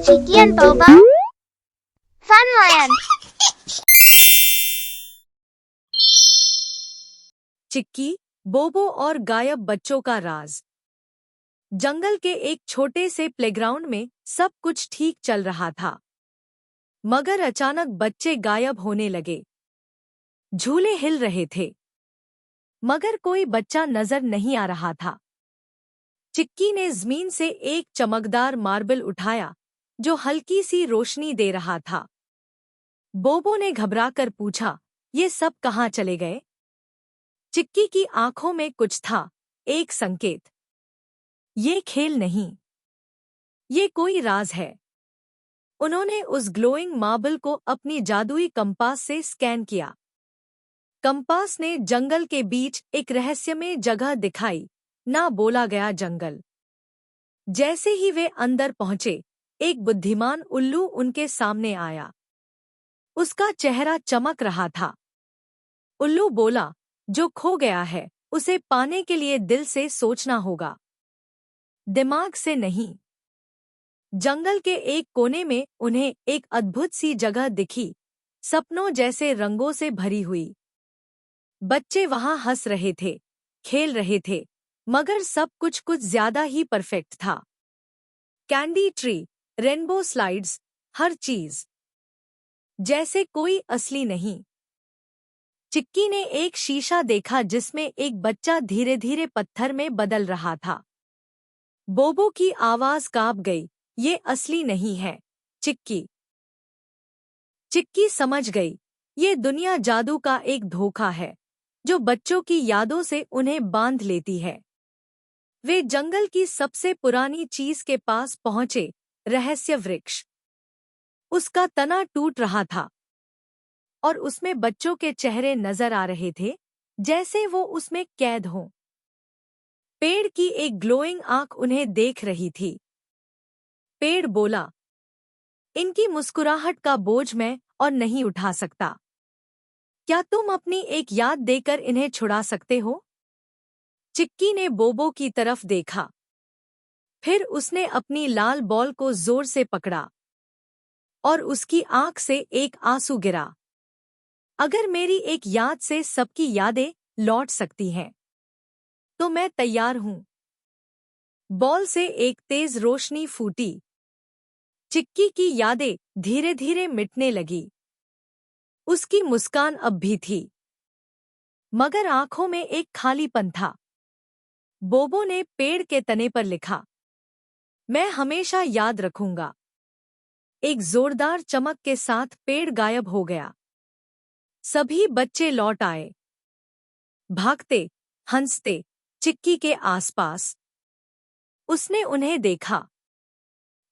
Chicky and Bobo Funland। चिक्की, बोबो और गायब बच्चों का राज। जंगल के एक छोटे से प्लेग्राउंड में सब कुछ ठीक चल रहा था, मगर अचानक बच्चे गायब होने लगे। झूले हिल रहे थे, मगर कोई बच्चा नजर नहीं आ रहा था। चिक्की ने जमीन से एक चमकदार मार्बल उठाया जो हल्की सी रोशनी दे रहा था। बोबो ने घबराकर पूछा, ये सब कहाँ चले गए? चिक्की की आंखों में कुछ था, एक संकेत। ये खेल नहीं, ये कोई राज है। उन्होंने उस ग्लोइंग मार्बल को अपनी जादुई कंपास से स्कैन किया। कंपास ने जंगल के बीच एक रहस्यमय जगह दिखाई, ना बोला गया जंगल। जैसे ही वे अंदर पहुंचे, एक बुद्धिमान उल्लू उनके सामने आया। उसका चेहरा चमक रहा था। उल्लू बोला, जो खो गया है उसे पाने के लिए दिल से सोचना होगा, दिमाग से नहीं। जंगल के एक कोने में उन्हें एक अद्भुत सी जगह दिखी, सपनों जैसे रंगों से भरी हुई। बच्चे वहां हंस रहे थे, खेल रहे थे, मगर सब कुछ ज्यादा ही परफेक्ट था। कैंडी ट्री, रेनबो स्लाइड्स, हर चीज जैसे कोई असली नहीं। चिक्की ने एक शीशा देखा जिसमें एक बच्चा धीरे धीरे पत्थर में बदल रहा था। बोबो की आवाज कांप गई, ये असली नहीं है, चिक्की। चिक्की समझ गई, ये दुनिया जादू का एक धोखा है, जो बच्चों की यादों से उन्हें बांध लेती है। वे जंगल की सबसे पुरानी चीज के पास पहुंचे, रहस्य वृक्ष। उसका तना टूट रहा था और उसमें बच्चों के चेहरे नजर आ रहे थे, जैसे वो उसमें कैद हों। पेड़ की एक ग्लोइंग आंख उन्हें देख रही थी। पेड़ बोला, इनकी मुस्कुराहट का बोझ मैं और नहीं उठा सकता। क्या तुम अपनी एक याद देकर इन्हें छुड़ा सकते हो? चिक्की ने बोबो की तरफ देखा। फिर उसने अपनी लाल बॉल को जोर से पकड़ा और उसकी आंख से एक आंसू गिरा। अगर मेरी एक याद से सबकी यादें लौट सकती हैं, तो मैं तैयार हूं। बॉल से एक तेज रोशनी फूटी। चिक्की की यादें धीरे धीरे मिटने लगी। उसकी मुस्कान अब भी थी, मगर आंखों में एक खालीपन था। बोबो ने पेड़ के तने पर लिखा, मैं हमेशा याद रखूंगा। एक जोरदार चमक के साथ पेड़ गायब हो गया। सभी बच्चे लौट आए, भागते, हंसते, चिक्की के आसपास। उसने उन्हें देखा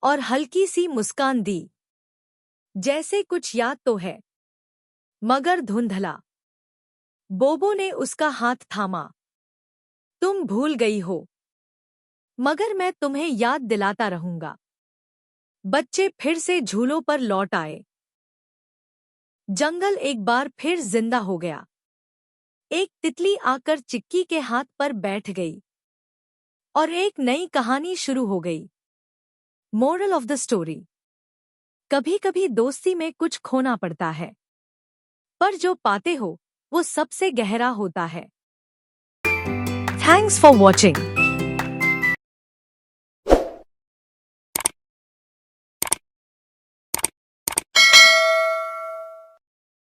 और हल्की सी मुस्कान दी, जैसे कुछ याद तो है, मगर धुंधला। बोबो ने उसका हाथ थामा। तुम भूल गई हो, मगर मैं तुम्हें याद दिलाता रहूंगा। बच्चे फिर से झूलों पर लौट आए। जंगल एक बार फिर जिंदा हो गया। एक तितली आकर चिक्की के हाथ पर बैठ गई और एक नई कहानी शुरू हो गई। मोरल ऑफ द स्टोरी, कभी कभी दोस्ती में कुछ खोना पड़ता है, पर जो पाते हो वो सबसे गहरा होता है। Thanks for watching.